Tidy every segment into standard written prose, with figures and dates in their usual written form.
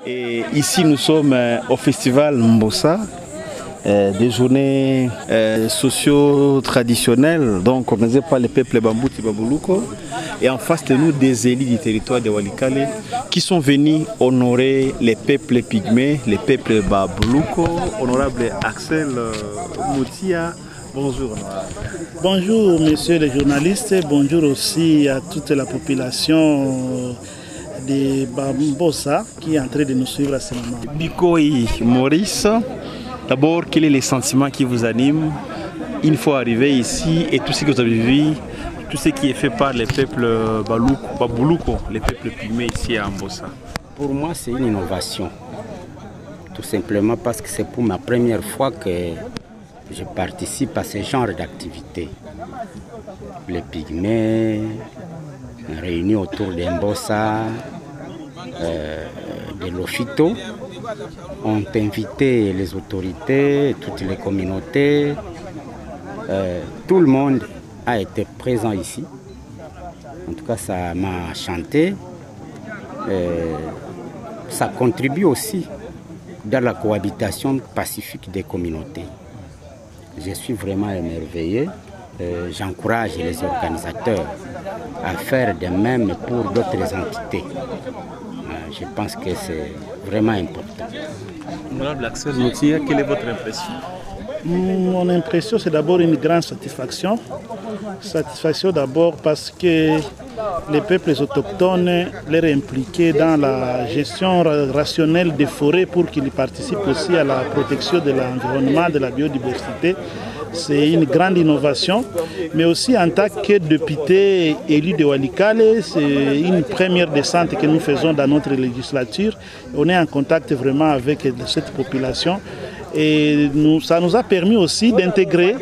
Et ici, nous sommes au festival Mbossa, des journées socio-traditionnelles, donc organisées par le peuple Bambouti Babuluko. Et en face de nous, des élus du territoire de Walikale qui sont venus honorer les peuples pygmées, les peuples Babuluko. Honorable Axel Moutia, bonjour. Bonjour, messieurs les journalistes, bonjour aussi à toute la population de Bambossa qui est en train de nous suivre à ce moment. Bikoy Maurice, d'abord, quel est le sentiment qui vous anime une fois arrivé ici et tout ce que vous avez vu, tout ce qui est fait par les peuples Babuluko, les peuples pygmées ici à Mbossa? Pour moi, c'est une innovation. Tout simplement parce que c'est pour ma première fois que je participe à ce genre d'activité. Les pygmées réunis autour d'Mbossa, de l'Ofito, ont invité les autorités, toutes les communautés. Tout le monde a été présent ici. En tout cas, ça m'a enchanté. Ça contribue aussi dans la cohabitation pacifique des communautés. Je suis vraiment émerveillé. J'encourage les organisateurs à faire de même pour d'autres entités. Je pense que c'est vraiment important. Honorable Axel Moutia, quelle est votre impression? Mon impression, c'est d'abord une grande satisfaction. Satisfaction d'abord parce que les peuples autochtones leur impliqués dans la gestion rationnelle des forêts pour qu'ils participent aussi à la protection de l'environnement, de la biodiversité. C'est une grande innovation, mais aussi en tant que député élu de Walikale, c'est une première descente que nous faisons dans notre législature. On est en contact vraiment avec cette population et ça nous a permis aussi d'intégrer,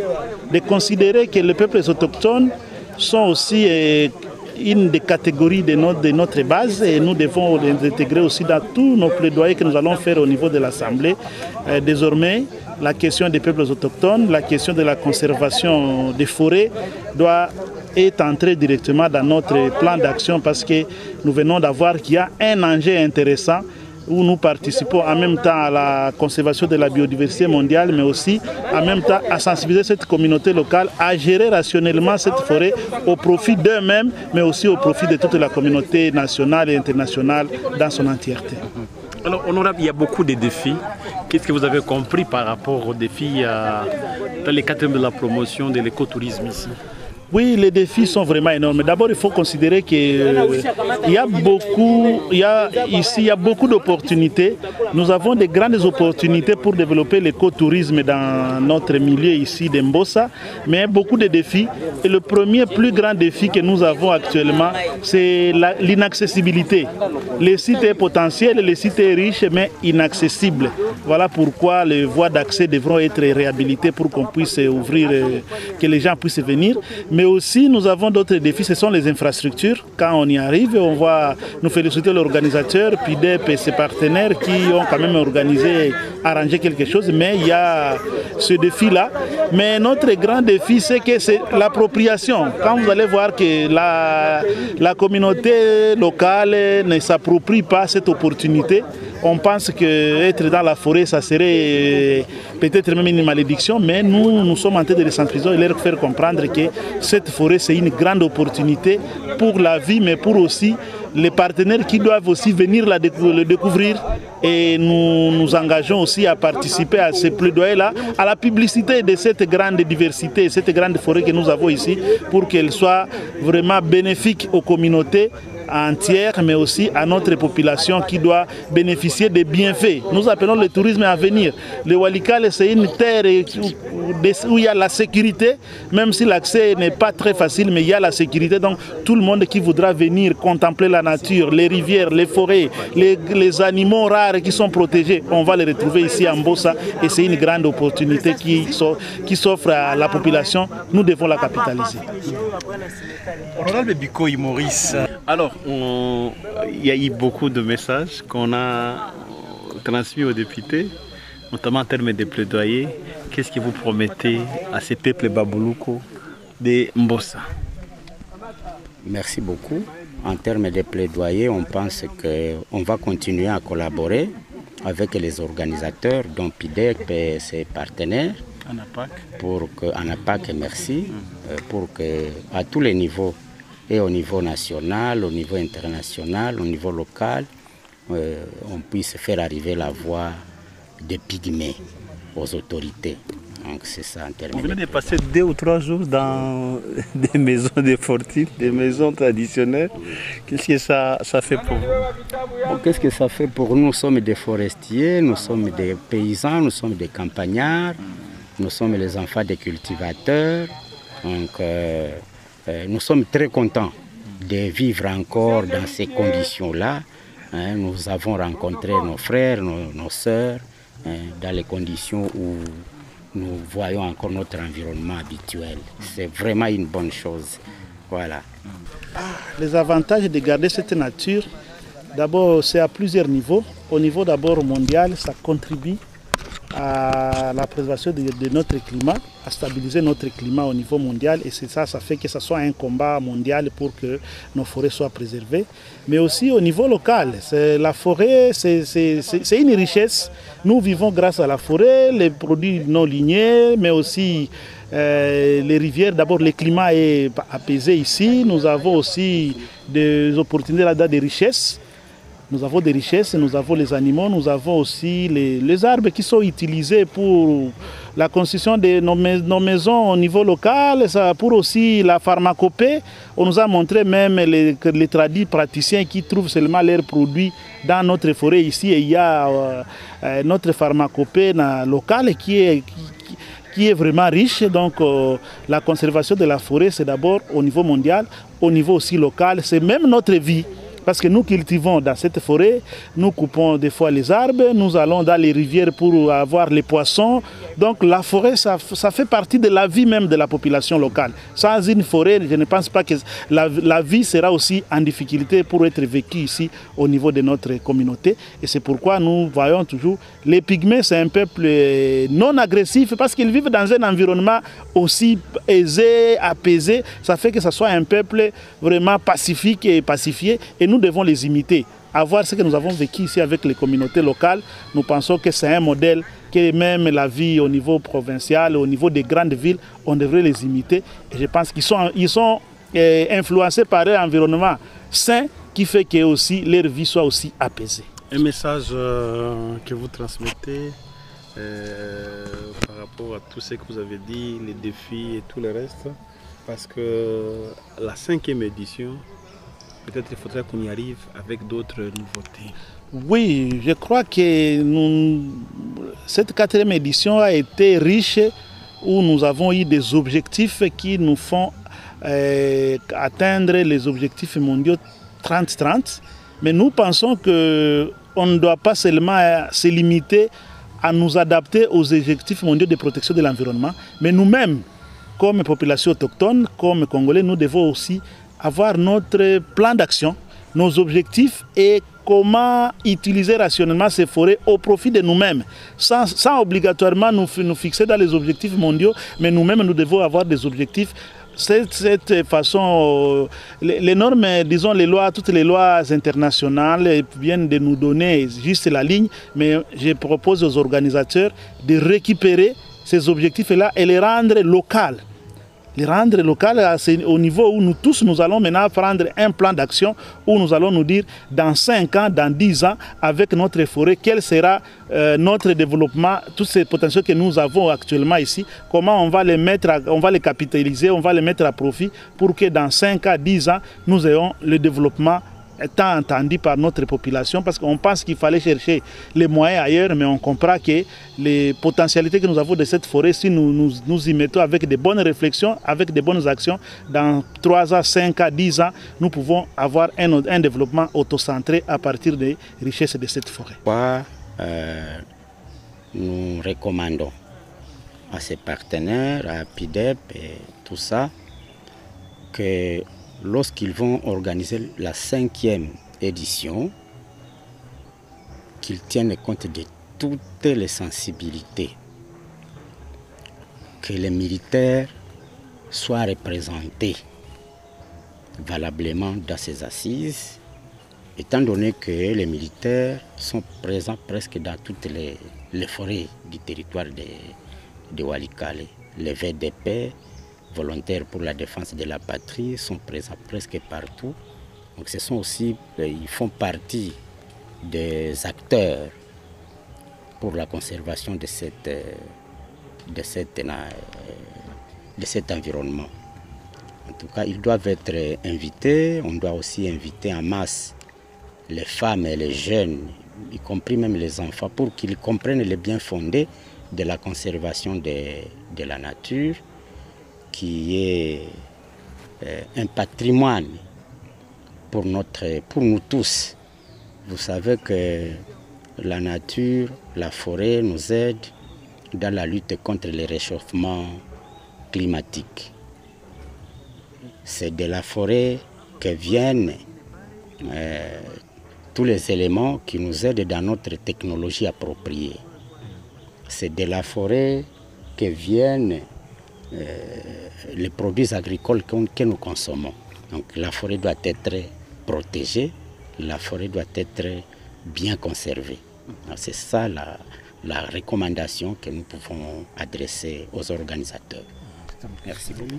de considérer que les peuples autochtones sont aussi une des catégories de notre base et nous devons les intégrer aussi dans tous nos plaidoyers que nous allons faire au niveau de l'Assemblée. Désormais, la question des peuples autochtones, la question de la conservation des forêts doit être entrée directement dans notre plan d'action parce que nous venons d'avoir qu'il y a un enjeu intéressant où nous participons en même temps à la conservation de la biodiversité mondiale, mais aussi en même temps à sensibiliser cette communauté locale à gérer rationnellement cette forêt au profit d'eux-mêmes, mais aussi au profit de toute la communauté nationale et internationale dans son entièreté. Alors, honorable, il y a beaucoup de défis. Qu'est-ce que vous avez compris par rapport aux défis dans les cadres de la promotion de l'écotourisme ici? Oui, les défis sont vraiment énormes. D'abord, il faut considérer qu'il y a beaucoup d'opportunités. Nous avons de grandes opportunités pour développer l'écotourisme dans notre milieu ici d'Mbossa, mais beaucoup de défis. Et le premier plus grand défi que nous avons actuellement, c'est l'inaccessibilité. Le site est potentiel, le site est riche, mais inaccessible. Voilà pourquoi les voies d'accès devront être réhabilitées pour qu'on puisse ouvrir, que les gens puissent venir. Mais aussi, nous avons d'autres défis, ce sont les infrastructures. Quand on y arrive, on va nous féliciter l'organisateur, PIDEP et ses partenaires qui ont quand même organisé, arrangé quelque chose. Mais il y a ce défi-là. Mais notre grand défi, c'est que c'est l'appropriation. Quand vous allez voir que la communauté locale ne s'approprie pas cette opportunité, on pense qu'être dans la forêt, ça serait peut-être même une malédiction, mais nous sommes en train de les sensibiliser et leur faire comprendre que cette forêt, c'est une grande opportunité pour la vie, mais pour aussi les partenaires qui doivent aussi venir le découvrir. Et nous nous engageons aussi à participer à ce plaidoyer-là, à la publicité de cette grande diversité, cette grande forêt que nous avons ici, pour qu'elle soit vraiment bénéfique aux communautés entière, mais aussi à notre population qui doit bénéficier des bienfaits. Nous appelons le tourisme à venir. Le Walikale, c'est une terre où il y a la sécurité, même si l'accès n'est pas très facile, mais il y a la sécurité. Donc tout le monde qui voudra venir contempler la nature, les rivières, les forêts, les animaux rares qui sont protégés, on va les retrouver ici à Mbossa et c'est une grande opportunité qui s'offre à la population. Nous devons la capitaliser. Honorable Bikoy Maurice, alors il y a eu beaucoup de messages qu'on a transmis aux députés, notamment en termes de plaidoyer. Qu'est-ce que vous promettez à ces peuples Babuluko de Mbossa? Merci beaucoup. En termes de plaidoyer, on pense qu'on va continuer à collaborer avec les organisateurs, dont PIDEC et ses partenaires, ANAPAC, merci, pour que à tous les niveaux, et au niveau national, au niveau international, au niveau local, on puisse faire arriver la voix des pygmées aux autorités. Donc c'est ça en termes. On venait de passer 2 ou 3 jours dans des maisons de fortune, des maisons traditionnelles. Qu'est-ce que ça fait pour vous? Bon, qu'est-ce que ça fait pour nous? Nous sommes des forestiers, nous sommes des paysans, nous sommes des campagnards, nous sommes les enfants des cultivateurs. Donc nous sommes très contents de vivre encore dans ces conditions-là. Nous avons rencontré nos frères, nos sœurs, dans les conditions où nous voyons encore notre environnement habituel. C'est vraiment une bonne chose. Voilà. Les avantages de garder cette nature, d'abord c'est à plusieurs niveaux. Au niveau d'abord mondial, ça contribue à la préservation de notre climat, à stabiliser notre climat au niveau mondial, et c'est ça fait que ce soit un combat mondial pour que nos forêts soient préservées. Mais aussi au niveau local, la forêt c'est une richesse. Nous vivons grâce à la forêt, les produits non lignés, mais aussi les rivières. D'abord le climat est apaisé ici, nous avons aussi des opportunités là-dedans, des richesses. Nous avons des richesses, nous avons les animaux, nous avons aussi les arbres qui sont utilisés pour la construction de nos maisons au niveau local, pour aussi la pharmacopée. On nous a montré même les tradis praticiens qui trouvent seulement leurs produits dans notre forêt ici. Et il y a notre pharmacopée locale qui est vraiment riche. Donc la conservation de la forêt, c'est d'abord au niveau mondial, au niveau aussi local, c'est même notre vie. Parce que nous cultivons dans cette forêt, nous coupons des fois les arbres, nous allons dans les rivières pour avoir les poissons. Donc la forêt, ça fait partie de la vie même de la population locale. Sans une forêt, je ne pense pas que la vie sera aussi en difficulté pour être vécue ici au niveau de notre communauté. Et c'est pourquoi nous voyons toujours les pygmées, c'est un peuple non agressif parce qu'ils vivent dans un environnement aussi aisé, apaisé. Ça fait que ce soit un peuple vraiment pacifique et pacifié. Et nous devons les imiter. À voir ce que nous avons vécu ici avec les communautés locales, nous pensons que c'est un modèle que même la vie au niveau provincial, au niveau des grandes villes, on devrait les imiter. Et je pense qu'ils sont influencés par un environnement sain qui fait que aussi leur vie soit aussi apaisée. Un message que vous transmettez par rapport à tout ce que vous avez dit, les défis et tout le reste, parce que la 5e édition, peut-être il faudrait qu'on y arrive avec d'autres nouveautés. Oui, je crois que cette 4e édition a été riche où nous avons eu des objectifs qui nous font atteindre les objectifs mondiaux 30-30. Mais nous pensons qu'on ne doit pas seulement se limiter à nous adapter aux objectifs mondiaux de protection de l'environnement, mais nous-mêmes, comme population autochtone, comme Congolais, nous devons aussi avoir notre plan d'action, nos objectifs et comment utiliser rationnellement ces forêts au profit de nous-mêmes, sans obligatoirement nous fixer dans les objectifs mondiaux, mais nous-mêmes nous devons avoir des objectifs. Cette façon, les normes, disons les lois, toutes les lois internationales viennent de nous donner juste la ligne, mais je propose aux organisateurs de récupérer ces objectifs-là et les rendre locaux. Les rendre locales au niveau où nous tous nous allons maintenant prendre un plan d'action où nous allons nous dire dans 5 ans, dans 10 ans, avec notre forêt, quel sera notre développement, tous ces potentiels que nous avons actuellement ici, comment on va les mettre, on va les capitaliser, on va les mettre à profit pour que dans 5 à 10 ans, nous ayons le développement tant entendu par notre population, parce qu'on pense qu'il fallait chercher les moyens ailleurs, mais on comprend que les potentialités que nous avons de cette forêt, si nous y mettons avec de bonnes réflexions, avec de bonnes actions, dans 3 à 5 à 10 ans, nous pouvons avoir un développement autocentré à partir des richesses de cette forêt. Nous recommandons à ses partenaires, à PIDEP et tout ça, que lorsqu'ils vont organiser la 5e édition, qu'ils tiennent compte de toutes les sensibilités, que les militaires soient représentés, valablement dans ces assises, étant donné que les militaires sont présents presque dans toutes les forêts du territoire de Walikale. Les VDP, volontaires pour la défense de la patrie, sont présents presque partout. Donc ce sont aussi, ils font partie des acteurs pour la conservation de cet environnement. En tout cas, ils doivent être invités. On doit aussi inviter en masse les femmes et les jeunes, y compris même les enfants, pour qu'ils comprennent les biens fondés de la conservation de la nature, qui est un patrimoine pour nous tous. Vous savez que la nature, la forêt nous aide dans la lutte contre le réchauffement climatique. C'est de la forêt que viennent tous les éléments qui nous aident dans notre technologie appropriée. C'est de la forêt que viennent les produits agricoles que nous consommons. Donc la forêt doit être protégée, la forêt doit être bien conservée. C'est ça la recommandation que nous pouvons adresser aux organisateurs. Merci beaucoup.